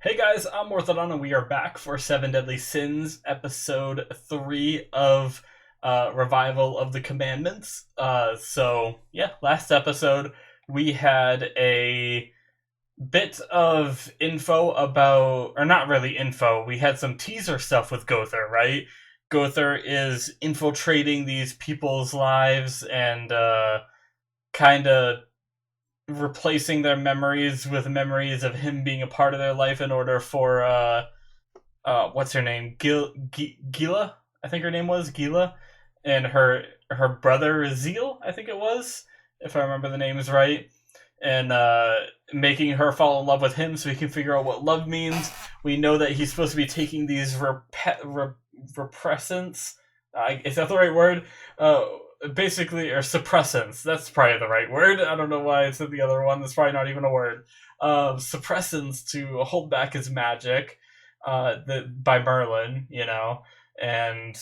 Hey guys, I'm Morthadon, and we are back for Seven Deadly Sins, episode 3 of Revival of the Commandments. Last episode we had a bit of info about, or not really info, we had some teaser stuff with Gowther, right? Gowther is infiltrating these people's lives and kind of replacing their memories with memories of him being a part of their life in order for what's her name, Gila, I think her name was Gila, and her brother Zeal, I think it was, if I remember the names right, and making her fall in love with him so he can figure out what love means. We know that he's supposed to be taking these repressants. Is that the right word? Uh, Basically, or suppressants. That's probably the right word. I don't know why I said the other one. That's probably not even a word. Suppressants to hold back his magic, by Merlin, and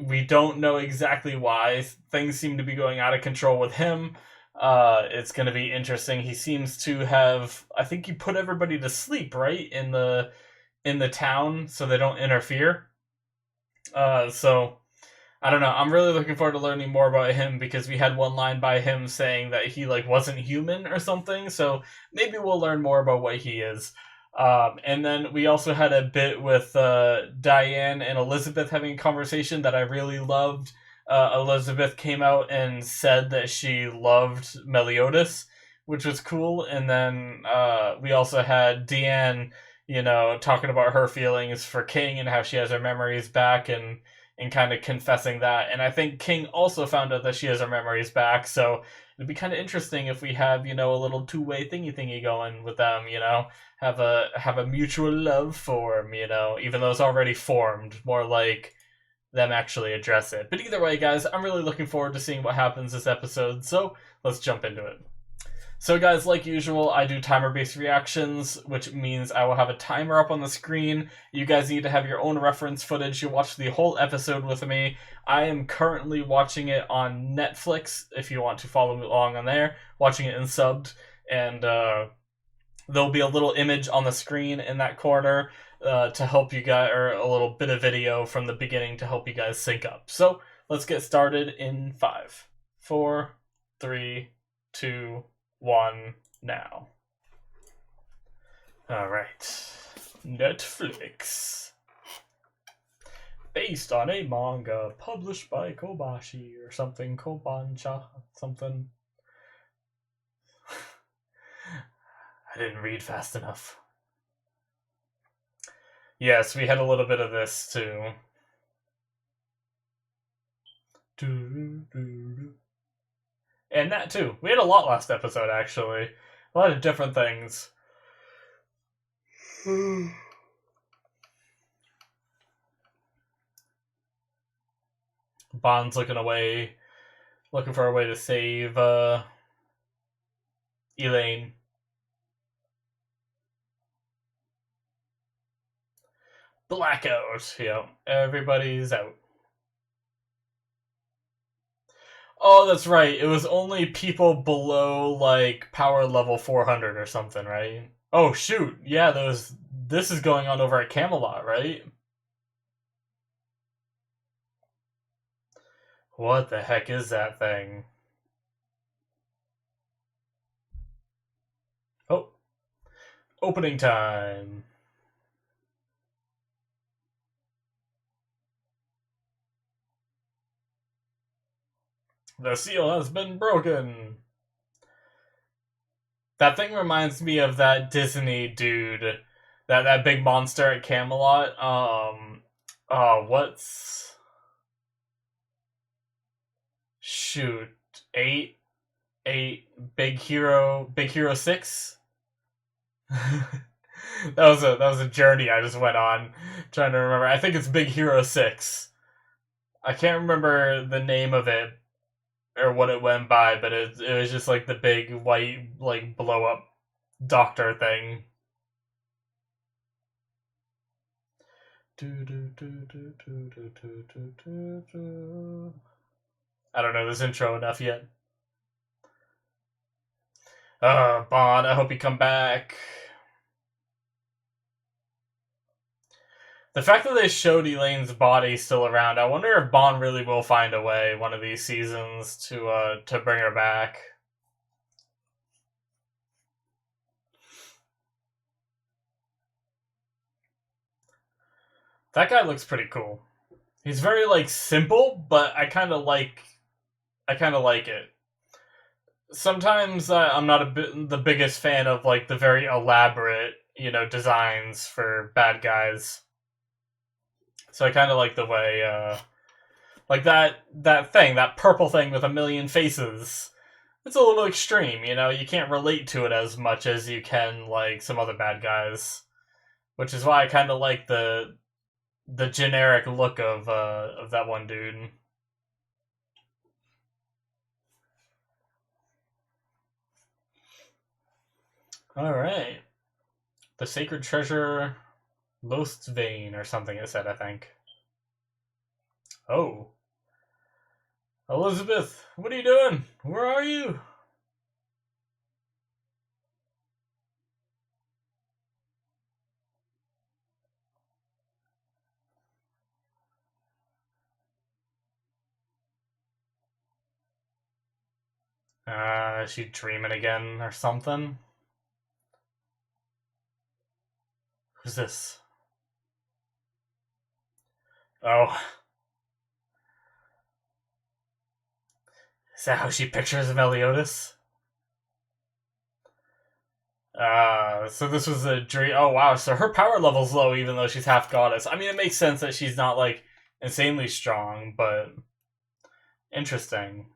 we don't know exactly why. Things seem to be going out of control with him. It's going to be interesting. He seems to have, I think he put everybody to sleep, right, in the town, so they don't interfere. So I don't know. I'm really looking forward to learning more about him because we had one line by him saying that he wasn't human or something. So maybe we'll learn more about what he is. And then we also had a bit with Diane and Elizabeth having a conversation that I really loved. Elizabeth came out and said that she loved Meliodas, which was cool. And then we also had Deanne, talking about her feelings for King and how she has her memories back and kind of confessing that. And I think King also found out that she has her memories back. So it'd be kind of interesting if we have, a little two-way thingy going with them, have a mutual love form, even though it's already formed, more like them actually address it. But either way, guys, I'm really looking forward to seeing what happens this episode. So let's jump into it. So guys, like usual, I do timer-based reactions, which means I will have a timer up on the screen. You guys need to have your own reference footage. You'll watch the whole episode with me. I am currently watching it on Netflix, if you want to follow along on there, watching it in subbed, and there'll be a little image on the screen in that corner to help you guys, or a little bit of video from the beginning to help you guys sync up. So let's get started in 5, 4, 3, 2, 1 now. Alright. Netflix. Based on a manga published by Kobashi or something. Kobansha. Something. I didn't read fast enough. Yes, we had a little bit of this too. And that too. We had a lot last episode, actually. A lot of different things. Bond's looking for a way to save Elaine. Blackout. Everybody's out. Oh, that's right. It was only people below, power level 400 or something, right? Oh, shoot. Yeah, this is going on over at Camelot, right? What the heck is that thing? Oh. Opening time. The seal has been broken. That thing reminds me of that Disney dude, that big monster at Camelot. What's shoot 8 Big Hero 6. That was a journey I just went on trying to remember. I think it's Big Hero 6. I can't remember the name of it or what it went by, but it was just like the big white blow up doctor thing. I don't know this intro enough yet. Bond, I hope you come back. The fact that they showed Elaine's body still around, I wonder if Bond really will find a way one of these seasons to bring her back. That guy looks pretty cool. He's very like simple, but I kind of like it. Sometimes I'm not the biggest fan of like the very elaborate, designs for bad guys. So I kind of like the way, like that purple thing with a million faces. It's a little extreme, You can't relate to it as much as you can like some other bad guys, which is why I kind of like the generic look of that one dude. All right, the sacred treasure, Lost's vein or something. It said, I think. Oh, Elizabeth, what are you doing? Where are you? Is she dreaming again or something? Who's this? Oh, is that how she pictures Meliodas? So this was a dream. Oh wow, so her power level's low even though she's half goddess. I mean, it makes sense that she's not like insanely strong, but interesting.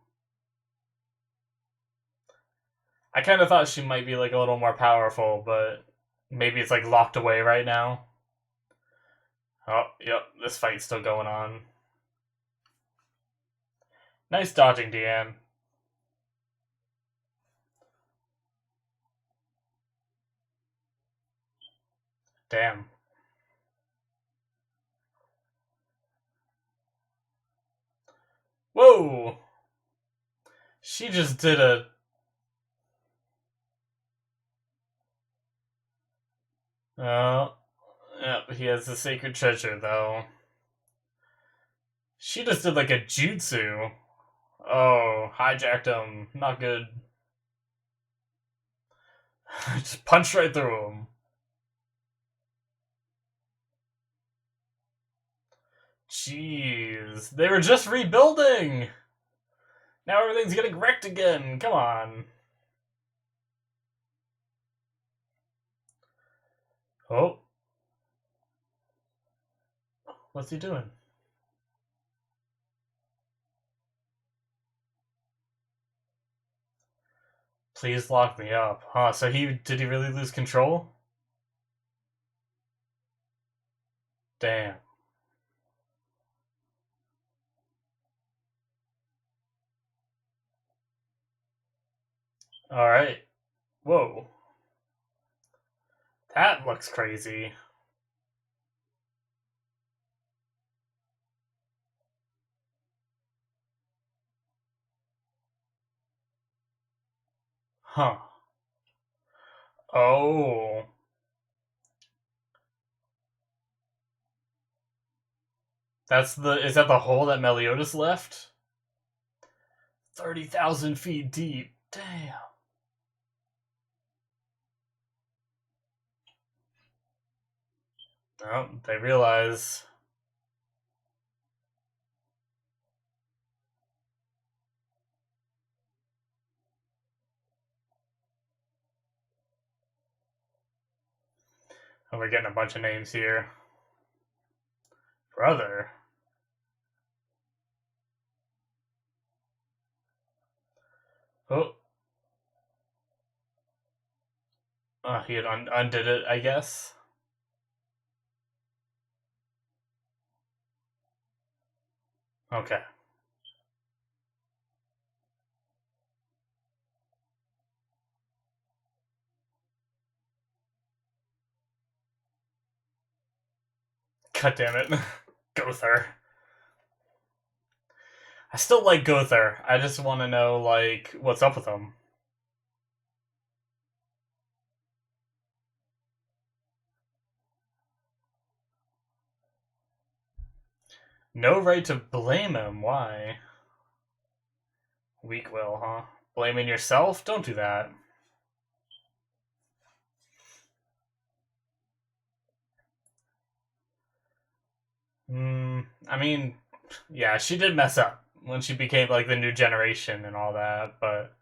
I kind of thought she might be like a little more powerful, but maybe it's like locked away right now. Oh, yep, this fight's still going on. Nice dodging, Deanne. Damn. Whoa! She just did a. Oh, yep, he has the sacred treasure though. She just did like a jutsu. Oh, hijacked him. Not good. Just punched right through him. Jeez. They were just rebuilding! Now everything's getting wrecked again. Come on. Oh. What's he doing? Please lock me up. Huh, so did he really lose control? Damn. Alright. Whoa. That looks crazy. Huh. Oh. Is that the hole that Meliodas left? 30,000 feet deep. Damn. Oh, they realize. Oh, we're getting a bunch of names here. Brother. Oh. He had undid it, I guess. Okay. God damn it. Gowther. I still like Gowther. I just want to know, like, what's up with him. No right to blame him. Why? Weak will, huh? Blaming yourself? Don't do that. I mean, yeah, she did mess up when she became like the new generation and all that, but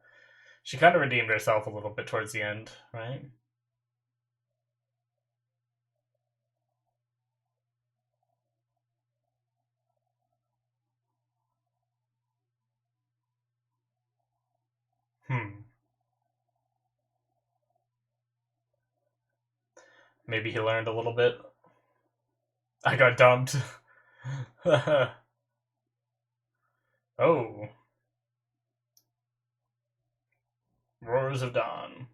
she kind of redeemed herself a little bit towards the end, right? Hmm. Maybe he learned a little bit. I got dumped. Oh, Roars of Dawn.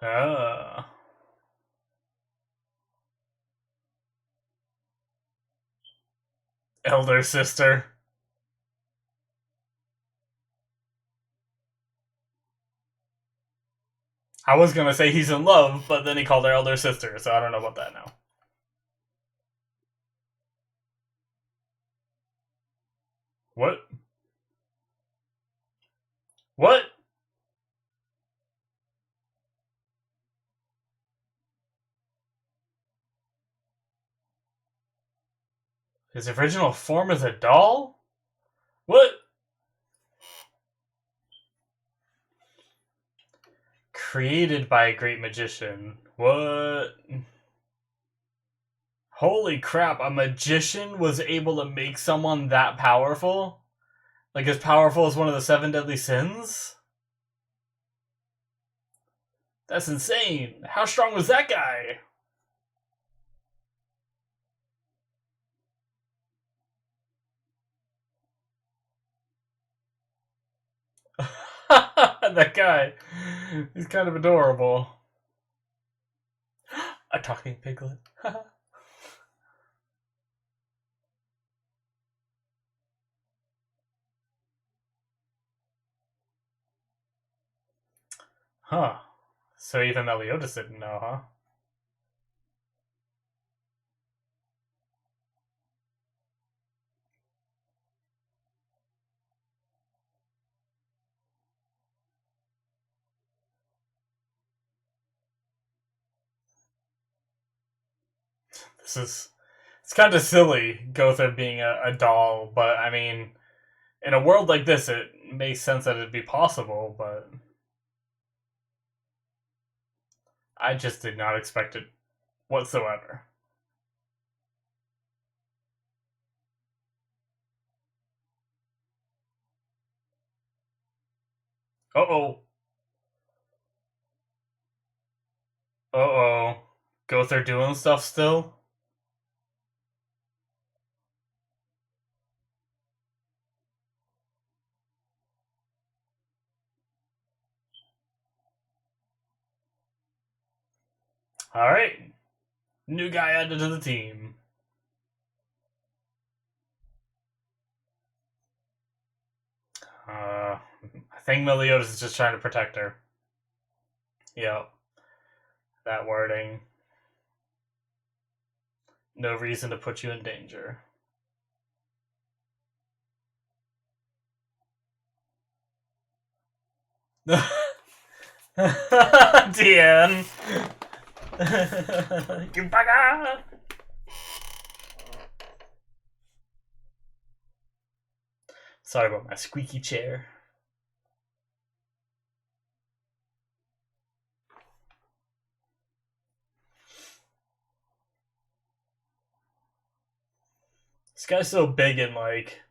Ah, elder sister. I was gonna say he's in love, but then he called her elder sister, so I don't know about that now. What? What? His original form is a doll? What? Created by a great magician. What? Holy crap, a magician was able to make someone that powerful? Like as powerful as one of the seven deadly sins? That's insane. How strong was that guy? That guy. He's kind of adorable. A talking piglet. Huh. So even Meliodas didn't know, huh? This is. It's kind of silly, Gowther being a doll, but I mean, in a world like this, it makes sense that it'd be possible, but I just did not expect it whatsoever. Uh oh. Uh oh. Gowther doing stuff still? Alright. New guy added to the team. I think Meliodas is just trying to protect her. Yep. That wording. No reason to put you in danger. Tien. You bugger! Sorry about my squeaky chair. This guy's so big and like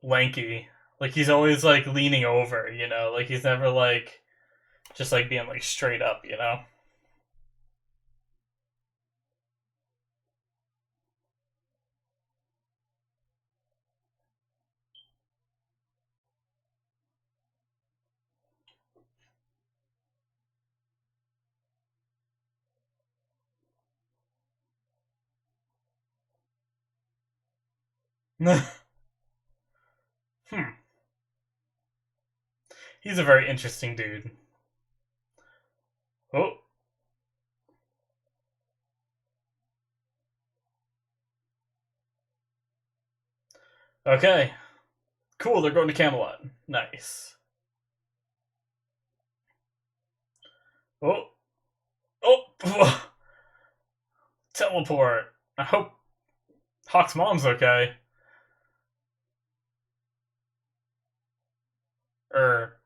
lanky. Like he's always like leaning over, you know? Like he's never like just like being like straight up, you know? Hmm. He's a very interesting dude. Oh, okay. Cool, they're going to Camelot. Nice. Oh, oh, teleport. I hope Hawk's mom's okay. Or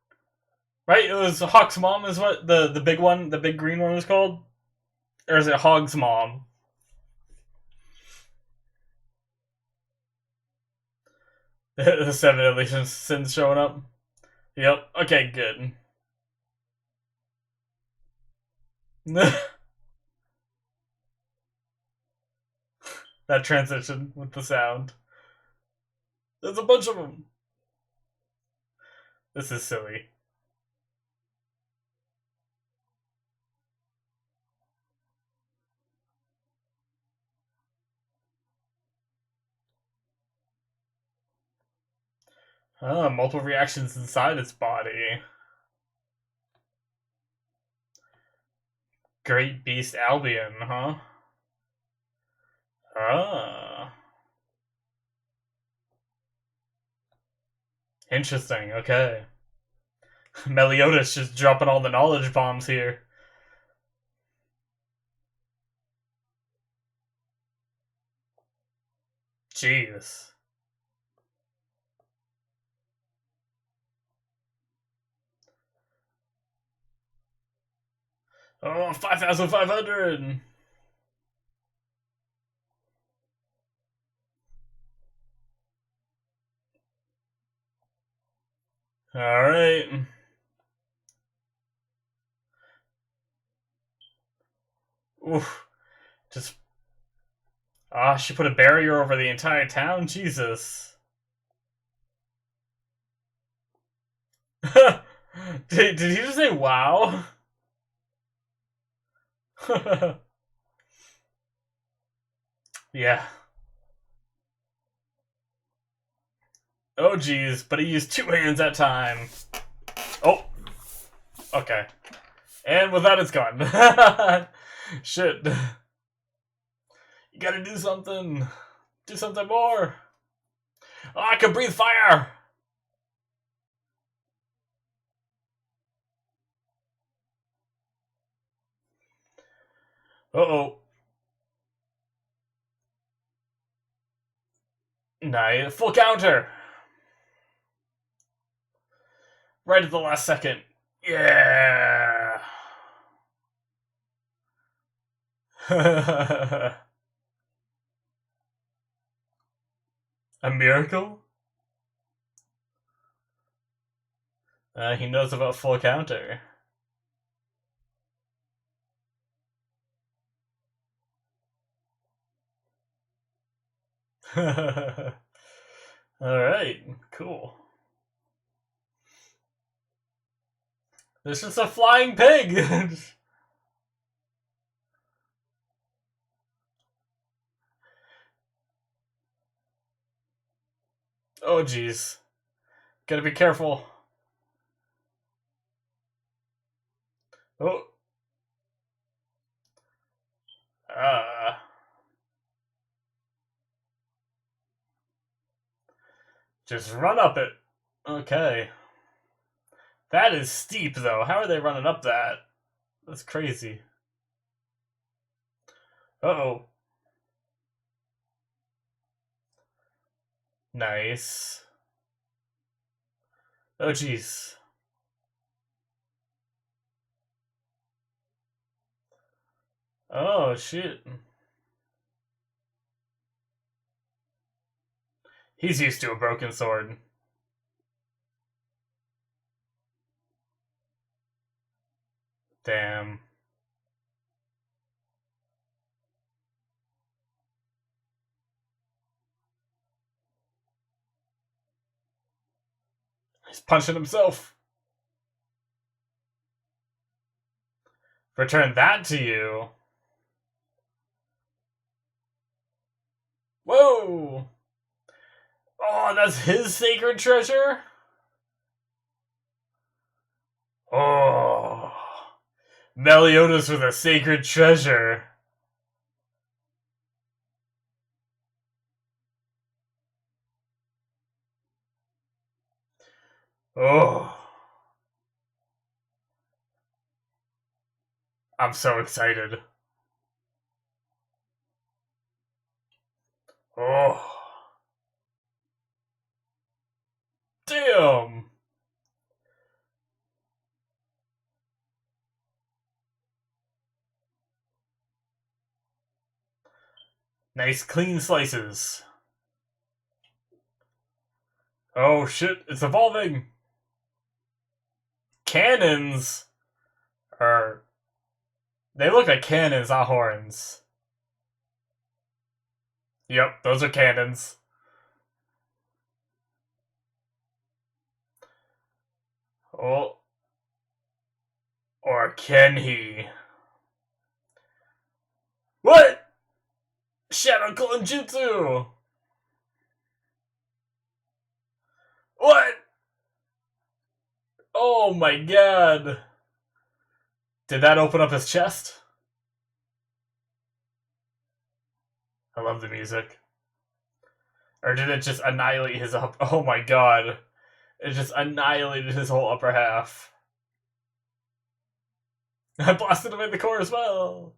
right, it was Hawk's mom is what the big one, the big green one was called, or is it Hog's mom? The seven deadly sins showing up. Yep. Okay, good. That transition with the sound. There's a bunch of them. This is silly. Multiple reactions inside its body. Great Beast Albion, huh? Ah. Interesting, okay. Meliodas just dropping all the knowledge bombs here. Jeez. Oh, 5,500! Alright. Oof. Just. Ah, she put a barrier over the entire town? Jesus. did he just say wow? Yeah. Oh, geez. But he used two hands that time. Oh. Okay. And with that, it's gone. Shit. You gotta do something. Do something more. Oh, I can breathe fire. Uh-oh. Nice. Full counter. Right at the last second. Yeah. A miracle? He knows about full counter. Alright, cool. This is a flying pig! Oh, jeez. Gotta be careful. Oh. Uh. Just run up it. Okay. That is steep, though. How are they running up that? That's crazy. Uh-oh. Nice. Oh, jeez. Oh, shit. He's used to a broken sword. Damn. He's punching himself. Return that to you. Whoa! Oh, that's his sacred treasure? Oh. Meliodas with a sacred treasure. Oh. I'm so excited. Oh. Damn. Nice clean slices. Oh shit, it's evolving. Cannons are... They look like cannons, not horns. Yep, those are cannons. Oh. Or can he? What? Shadow Clone Jutsu! What? Oh my god. Did that open up his chest? I love the music. Or did it just annihilate his up? Oh my god. It just annihilated his whole upper half. I blasted him in the core as well.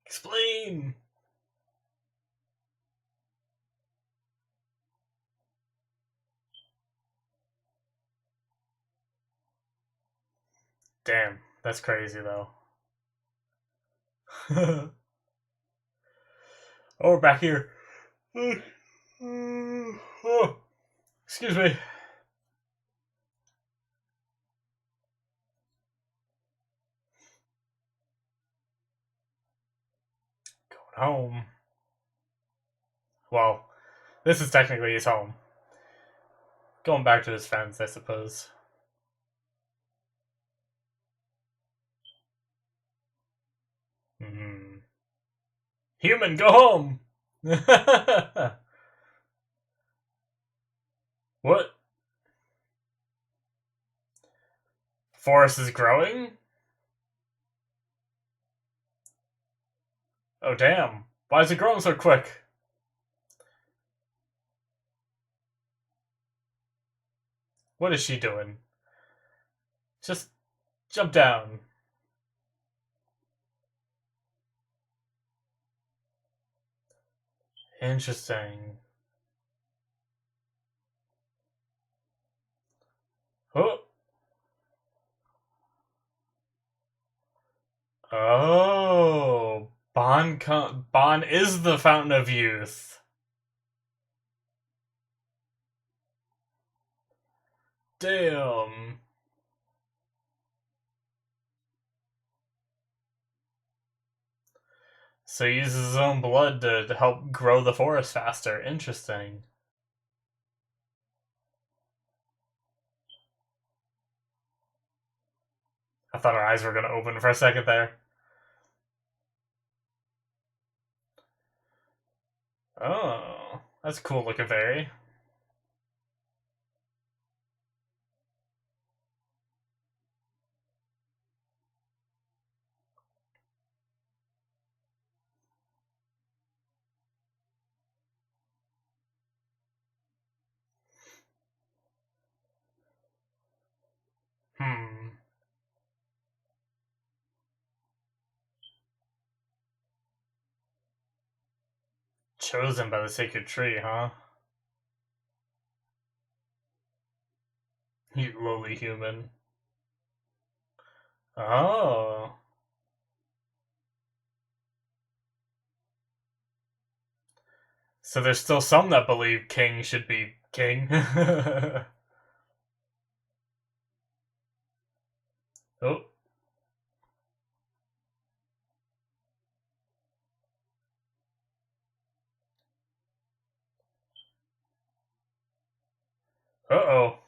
Explain. Damn, that's crazy though. Oh, we're back here. Oh, excuse me. Going home. Well, this is technically his home. Going back to his fence, I suppose. Hmm. Human, go home! What? Forest is growing? Oh, damn. Why is it growing so quick? What is she doing? Just jump down. Interesting. Oh. Oh. Bon is the fountain of youth. Damn. So he uses his own blood to help grow the forest faster. Interesting. I thought our eyes were going to open for a second there. Oh. That's a cool looking fairy. Hmm. Chosen by the sacred tree, huh? You lowly human. Oh. So there's still some that believe king should be king. Oh. Uh-oh.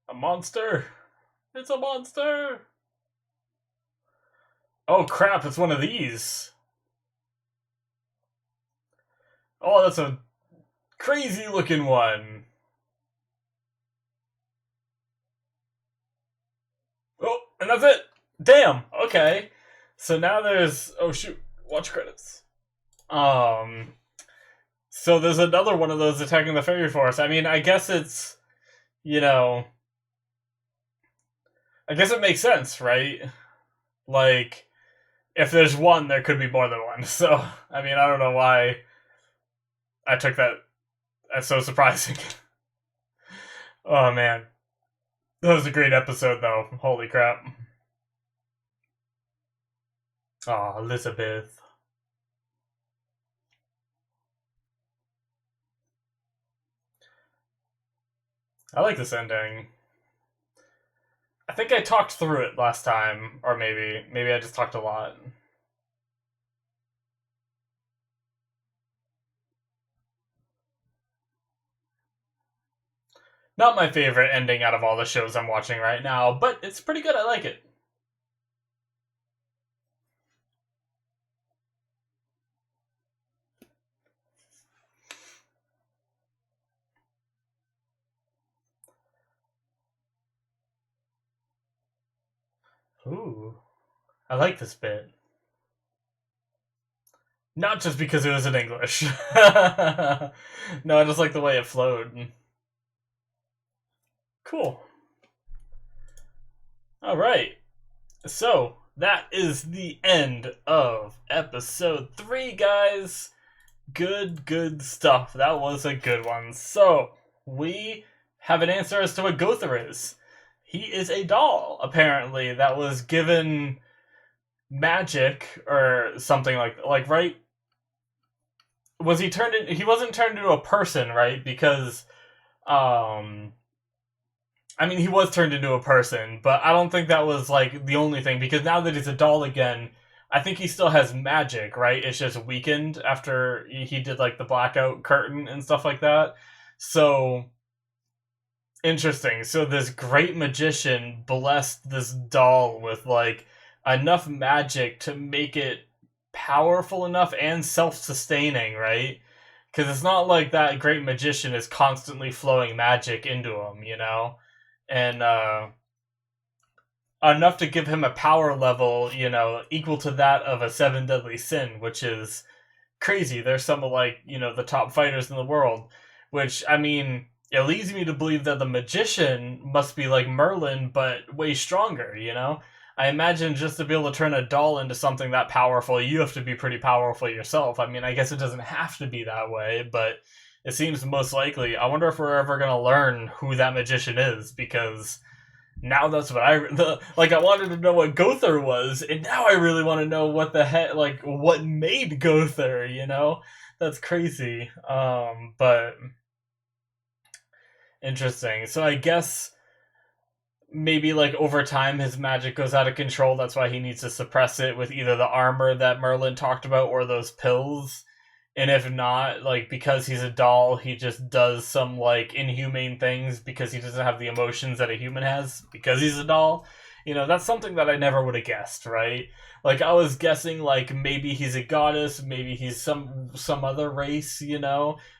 A monster? It's a monster! Oh crap, it's one of these. Oh, that's a crazy looking one. Oh, and that's it. Damn. Okay. So now there's. Oh shoot. Watch credits. Um. So there's another one of those attacking the fairy forest. I mean, I guess it's. You know. I guess it makes sense, right? Like, if there's one, there could be more than one. So, I mean, I don't know why I took that as so surprising. Oh man. That was a great episode, though. Holy crap. Oh, Elizabeth. I like this ending. I think I talked through it last time, or maybe I just talked a lot. Not my favorite ending out of all the shows I'm watching right now, but it's pretty good. I like it. Ooh, I like this bit. Not just because it was in English. No, I just like the way it flowed. Cool. All right. So, that is the end of episode 3, guys. Good stuff. That was a good one. So, we have an answer as to what Gowther is. He is a doll, apparently, that was given magic or something like right? Was he turned in, he wasn't turned into a person, right? Because I mean, he was turned into a person, but I don't think that was like the only thing, because now that he's a doll again, I think he still has magic, right? It's just weakened after he did like the blackout curtain and stuff like that. So interesting. So this great magician blessed this doll with like enough magic to make it powerful enough and self-sustaining, right? Because it's not like that great magician is constantly flowing magic into him, you know? And enough to give him a power level, equal to that of a seven deadly sin, which is crazy. There's some of like, the top fighters in the world, which I mean, it leads me to believe that the magician must be like Merlin, but way stronger, you know? I imagine just to be able to turn a doll into something that powerful, you have to be pretty powerful yourself. I mean, I guess it doesn't have to be that way, but it seems most likely. I wonder if we're ever going to learn who that magician is, because now that's what like. I wanted to know what Gowther was, and now I really want to know what the heck, like, what made Gowther. That's crazy. But interesting. So I guess maybe like over time his magic goes out of control. That's why he needs to suppress it with either the armor that Merlin talked about or those pills. And if not, like, because he's a doll, he just does some like inhumane things because he doesn't have the emotions that a human has because he's a doll. That's something that I never would have guessed, right? Like, I was guessing like maybe he's a goddess, maybe he's some other race,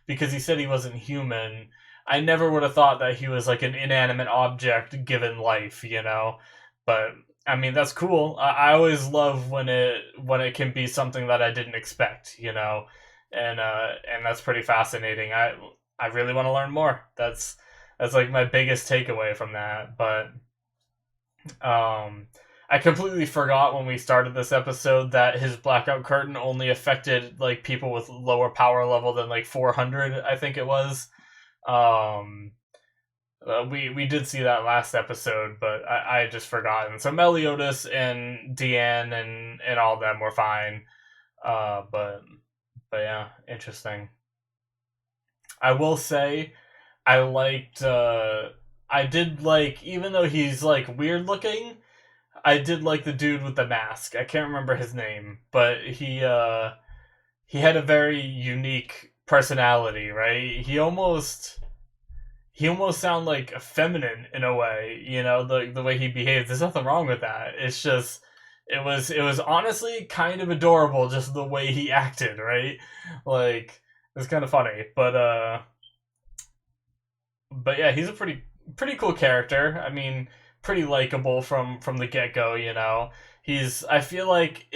because he said he wasn't human. I never would have thought that he was like an inanimate object given life, But I mean, that's cool. I always love when it can be something that I didn't expect, and that's pretty fascinating. I really want to learn more. That's like my biggest takeaway from that. But I completely forgot when we started this episode that his blackout curtain only affected like people with lower power level than like 400, I think it was. We did see that last episode, but I had just forgotten. So Meliodas and Deanne and all of them were fine. But yeah, interesting. I will say, I liked. I did like, even though he's like weird looking, I did like the dude with the mask. I can't remember his name, but he had a very unique personality, right? He almost he almost sound like feminine in a way, the way he behaves. There's nothing wrong with that. It's just it was honestly kind of adorable just the way he acted, right? Like it's kind of funny, but yeah, he's a pretty cool character. I mean, pretty likable from the get go. He's I feel like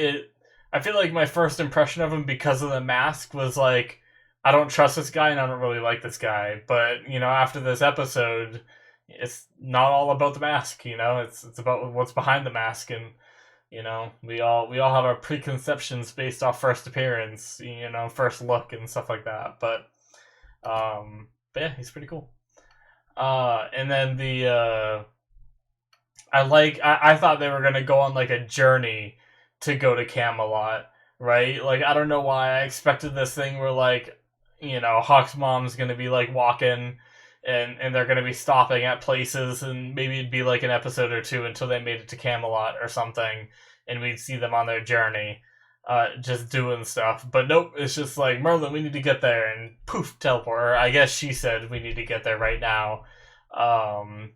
my first impression of him because of the mask was like, I don't trust this guy and I don't really like this guy. But after this episode, it's not all about the mask. It's about what's behind the mask, and we all have our preconceptions based off first appearance, first look and stuff like that. But yeah, he's pretty cool. And then I thought they were gonna go on like a journey to go to Camelot, right? Like I don't know why I expected this thing where like, Hawk's mom's gonna be like walking and they're gonna be stopping at places and maybe it'd be like an episode or two until they made it to Camelot or something and we'd see them on their journey. Just doing stuff, but nope. It's just like Merlin. We need to get there, and poof, teleport. Or I guess she said we need to get there right now. Um,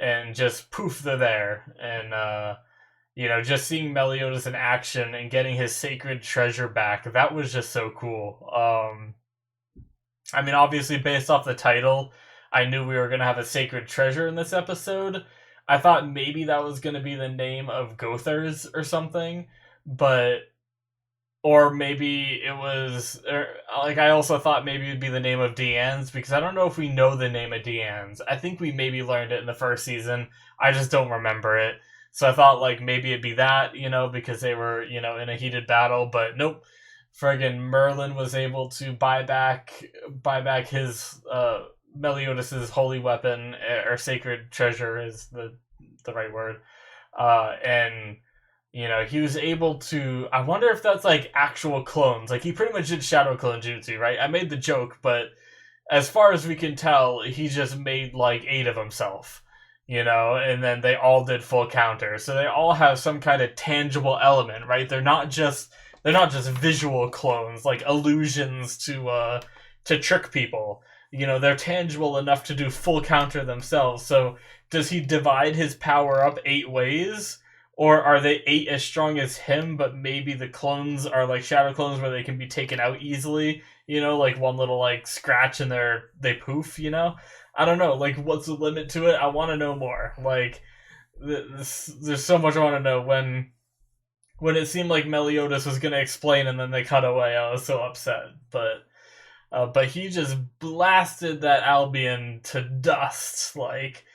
and just poof, they're there. And just seeing Meliodas in action and getting his sacred treasure back, that was just so cool. I mean, obviously, based off the title, I knew we were gonna have a sacred treasure in this episode. I thought maybe that was gonna be the name of Gowthers or something, but or maybe it was like I also thought maybe it'd be the name of Deanne's because I don't know if we know the name of Deanne's. I think we maybe learned it in the first season. I just don't remember it. So I thought like maybe it'd be that, because they were, in a heated battle, but nope. Friggin' Merlin was able to buy back his Meliodas's holy weapon or sacred treasure is the right word. And he was able to. I wonder if that's like actual clones. Like he pretty much did shadow clone jutsu, right? I made the joke, but as far as we can tell, he just made like 8 of himself, and then they all did full counter. So they all have some kind of tangible element, right? They're not just visual clones, like illusions to trick people. They're tangible enough to do full counter themselves. So does he divide his power up 8 ways? Or are they 8 as strong as him, but maybe the clones are like shadow clones where they can be taken out easily? Like one little like scratch and they poof. I don't know. Like, what's the limit to it? I want to know more. Like, there's so much I want to know. When it seemed like Meliodas was gonna explain and then they cut away, I was so upset. But he just blasted that Albion to dust. Like,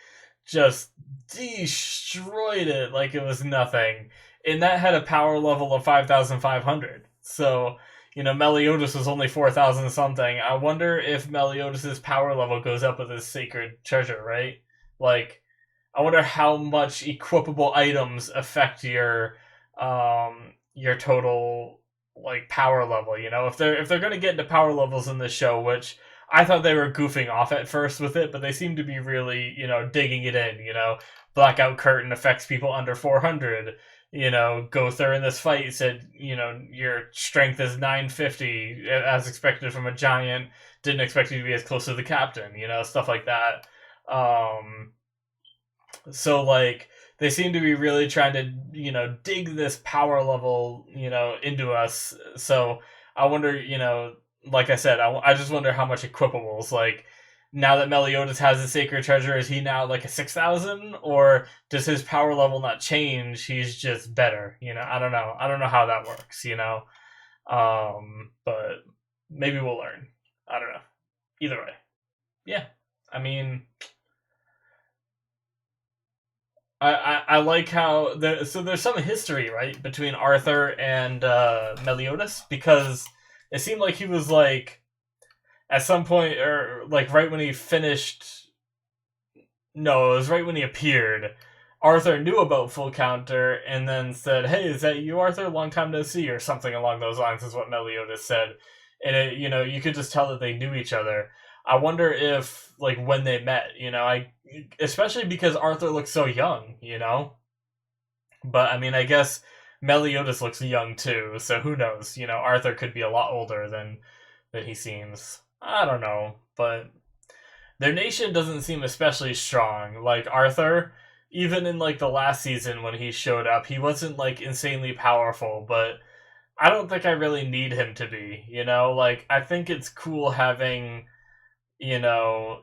just destroyed it like it was nothing. And that had a power level of 5,500. So, Meliodas was only 4,000 something. I wonder if Meliodas's power level goes up with his sacred treasure, right? Like, I wonder how much equipable items affect your total like power level. If they're gonna get into power levels in this show, which I thought they were goofing off at first with it, but they seem to be really, digging it in. Blackout Curtain affects people under 400. Gowther in this fight said, your strength is 950, as expected from a giant. Didn't expect you to be as close to the captain, stuff like that. So, like, they seem to be really trying to, dig this power level, into us. So, I wonder, like I said, I just wonder how much equipables, like, now that Meliodas has the sacred treasure, is he now like a 6,000, or does his power level not change? He's just better. I don't know. I don't know how that works. But maybe we'll learn. I don't know. Either way, yeah. I mean, I like how there's some history, right, between Arthur and Meliodas, because it seemed like he was like at some point, or like right when he finished. No, it was right when he appeared. Arthur knew about Full Counter and then said, "Hey, is that you, Arthur? Long time no see," or something along those lines is what Meliodas said. And you could just tell that they knew each other. I wonder if like when they met, especially because Arthur looks so young. But I mean, I guess Meliodas looks young too, so who knows? Arthur could be a lot older than he seems. I don't know, but their nation doesn't seem especially strong. Like Arthur, even in like the last season when he showed up, he wasn't like insanely powerful, but I don't think I really need him to be, you know? Like I think it's cool having, you know,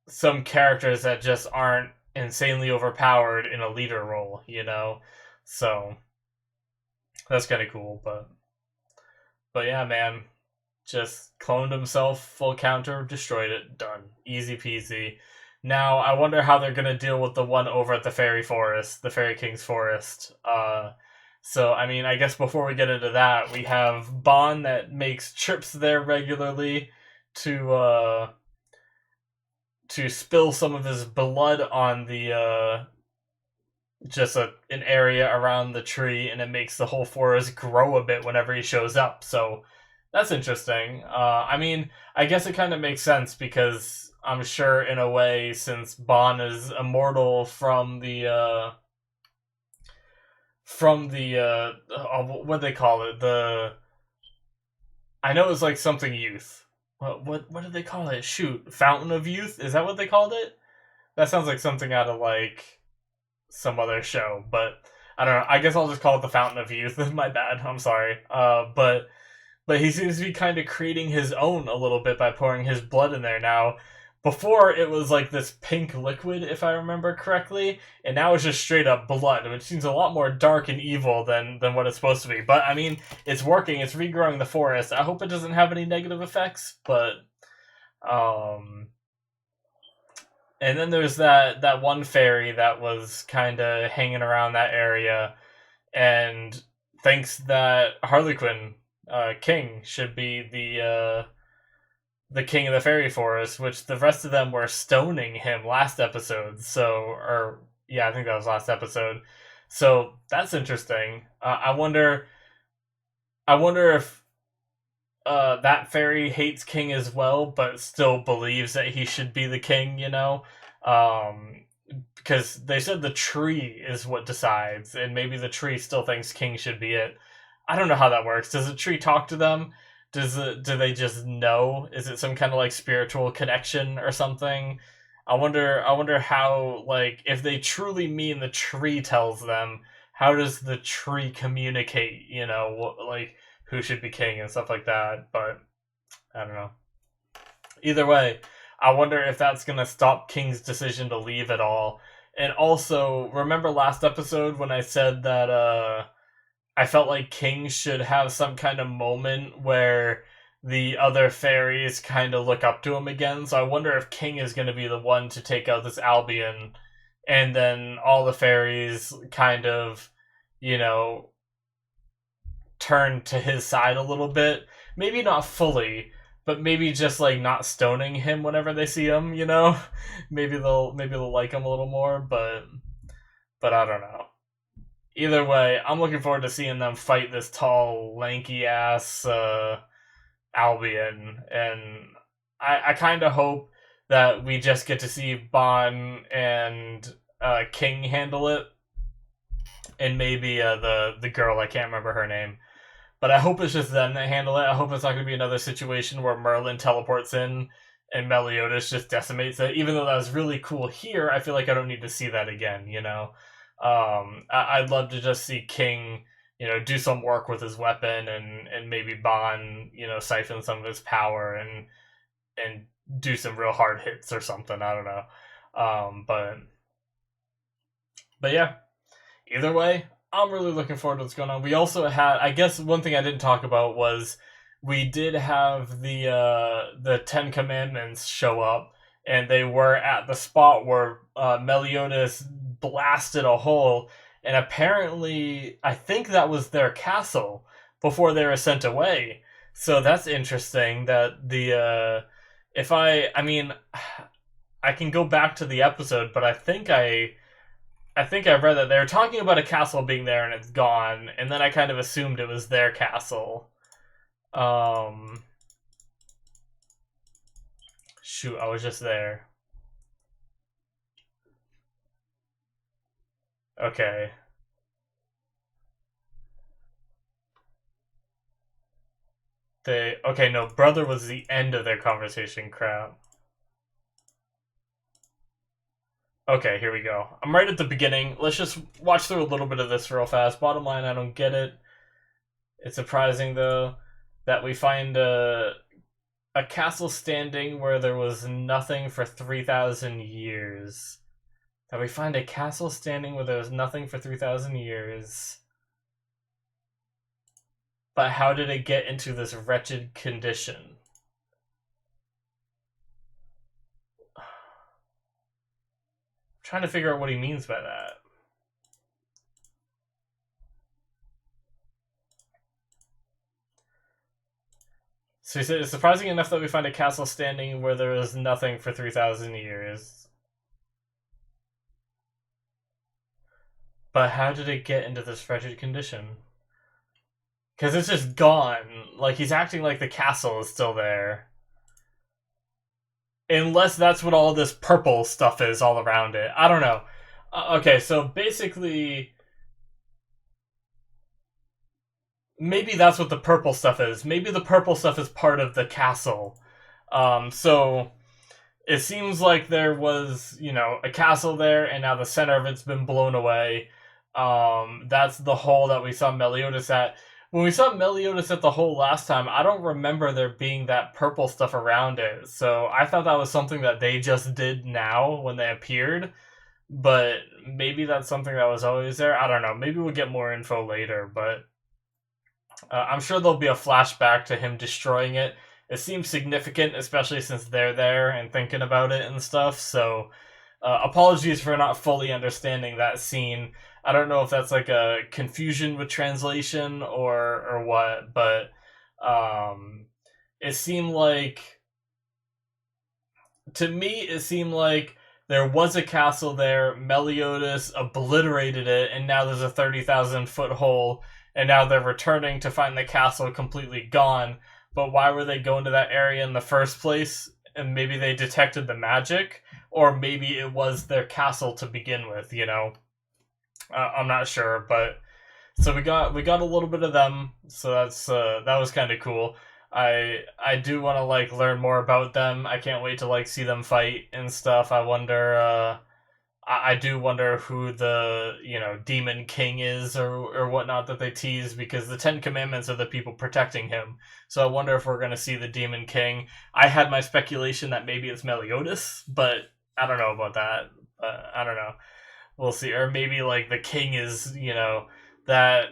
some characters that just aren't insanely overpowered in a leader role, you know? So that's kind of cool, but yeah, man, just cloned himself, full counter, destroyed it, done. Easy peasy. Now, I wonder how they're gonna deal with the one over at the Fairy Forest, the Fairy King's Forest. So, I mean, I guess before we get into that, we have Bon that makes trips there regularly to, to spill some of his blood on the, just an area around the tree, and it makes the whole forest grow a bit whenever he shows up. So that's interesting. I mean, I guess it kind of makes sense because I'm sure, in a way, since Bon is immortal from the what do they call it? The I know it's like something youth. What did they call it? Shoot, Fountain of Youth. Is that what they called it? That sounds like something out of like some other show, but I don't know. I guess I'll just call it the Fountain of Youth. My bad. I'm sorry. But he seems to be kind of creating his own a little bit by pouring his blood in there now. Before it was like this pink liquid, if I remember correctly, and now it's just straight up blood, which seems a lot more dark and evil than what it's supposed to be. But I mean, it's working. It's regrowing the forest. I hope it doesn't have any negative effects, but um, and then there's that one fairy that was kind of hanging around that area and thinks that Harlequin King should be the king of the fairy forest, which the rest of them were stoning him last episode. So, or yeah, I think that was last episode. So that's interesting. I wonder if that fairy hates King as well, but still believes that he should be the king. You know, um, because they said the tree is what decides, and maybe the tree still thinks King should be it. I don't know how that works. Does the tree talk to them? Do they just know? Is it some kind of like spiritual connection or something? I wonder how, like, if they truly mean the tree tells them, how does the tree communicate, you know, like who should be king and stuff like that, but I don't know. Either way, I wonder if that's going to stop King's decision to leave at all. And also, remember last episode when I said that I felt like King should have some kind of moment where the other fairies kind of look up to him again. So I wonder if King is going to be the one to take out this Albion, and then all the fairies kind of, you know, turn to his side a little bit. Maybe not fully, but maybe just like not stoning him whenever they see him. You know, maybe they'll like him a little more. But I don't know. Either way, I'm looking forward to seeing them fight this tall, lanky ass Albion, and I kind of hope that we just get to see Bon and King handle it, and maybe the girl, I can't remember her name, but I hope it's just them that handle it. I hope it's not going to be another situation where Merlin teleports in and Meliodas just decimates it. Even though that was really cool here, I feel like I don't need to see that again. You know, I'd love to just see King, you know, do some work with his weapon, and maybe Bon, you know, siphon some of his power and do some real hard hits or something. I don't know, but yeah. Either way, I'm really looking forward to what's going on. We also had, I guess, one thing I didn't talk about was we did have the Ten Commandments show up, and they were at the spot where Meliodas blasted a hole, and apparently, I think that was their castle before they were sent away. So that's interesting. That if I mean, I can go back to the episode, but I think I read that they were talking about a castle being there and it's gone, and then I kind of assumed it was their castle. Um, Shoot, I was just there. Okay. Okay, no, brother was the end of their conversation. Crap. Okay, here we go. I'm right at the beginning. Let's just watch through a little bit of this real fast. Bottom line, I don't get it. It's surprising, though, that we find a castle standing where there was nothing for 3,000 years. That we find a castle standing where there was nothing for 3,000 years. But how did it get into this wretched condition? I'm trying to figure out what he means by that. So he said, it's surprising enough that we find a castle standing where there was nothing for 3,000 years. But how did it get into this wretched condition? Because it's just gone. Like, he's acting like the castle is still there. Unless that's what all this purple stuff is all around it. I don't know. Okay, so basically, maybe that's what the purple stuff is. Maybe the purple stuff is part of the castle. So it seems like there was, a castle there, and now the center of it's been blown away. That's the hole that we saw Meliodas at. When we saw Meliodas at the hole last time, I don't remember there being that purple stuff around it. So I thought that was something that they just did now when they appeared. But maybe that's something that was always there. I don't know. Maybe we'll get more info later, but I'm sure there'll be a flashback to him destroying it. It seems significant, especially since they're there and thinking about it and stuff. So, apologies for not fully understanding that scene. I don't know if that's like a confusion with translation or what, but it seemed like to me it seemed like there was a castle there. Meliodas obliterated it, and now there's a 30,000 foot hole. And now they're returning to find the castle completely gone. But why were they going to that area in the first place? And maybe they detected the magic, or maybe it was their castle to begin with. I'm not sure, but so we got a little bit of them. So that was kind of cool. I do want to like learn more about them. I can't wait to like see them fight and stuff. I wonder. I do wonder who the demon king is or whatnot that they tease, because the Ten Commandments are the people protecting him. So I wonder if we're gonna see the demon king. I had my speculation that maybe it's Meliodas, but I don't know about that. I don't know. We'll see. Or maybe like the king is that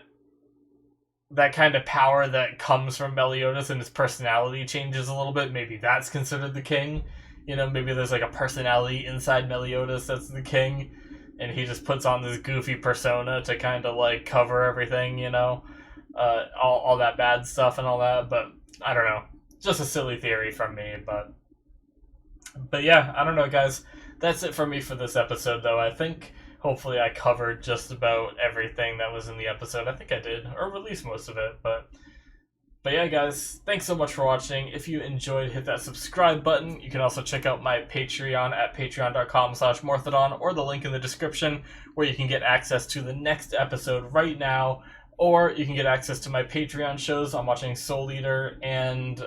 that kind of power that comes from Meliodas, and his personality changes a little bit. Maybe that's considered the king. Maybe there's like a personality inside Meliodas that's the king, and he just puts on this goofy persona to kind of like cover everything, all that bad stuff and all that. But I don't know, just a silly theory from me. But yeah, I don't know, guys. That's it for me for this episode, though. I think hopefully I covered just about everything that was in the episode. I think I did, or at least most of it. But yeah, guys, thanks so much for watching. If you enjoyed, hit that subscribe button. You can also check out my Patreon at patreon.com/Morthadon, or the link in the description, where you can get access to the next episode right now, or you can get access to my Patreon shows. I'm watching Soul Eater and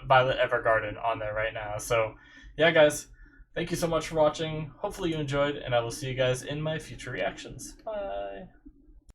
Violet Evergarden on there right now. So yeah, guys, thank you so much for watching. Hopefully you enjoyed, and I will see you guys in my future reactions. Bye!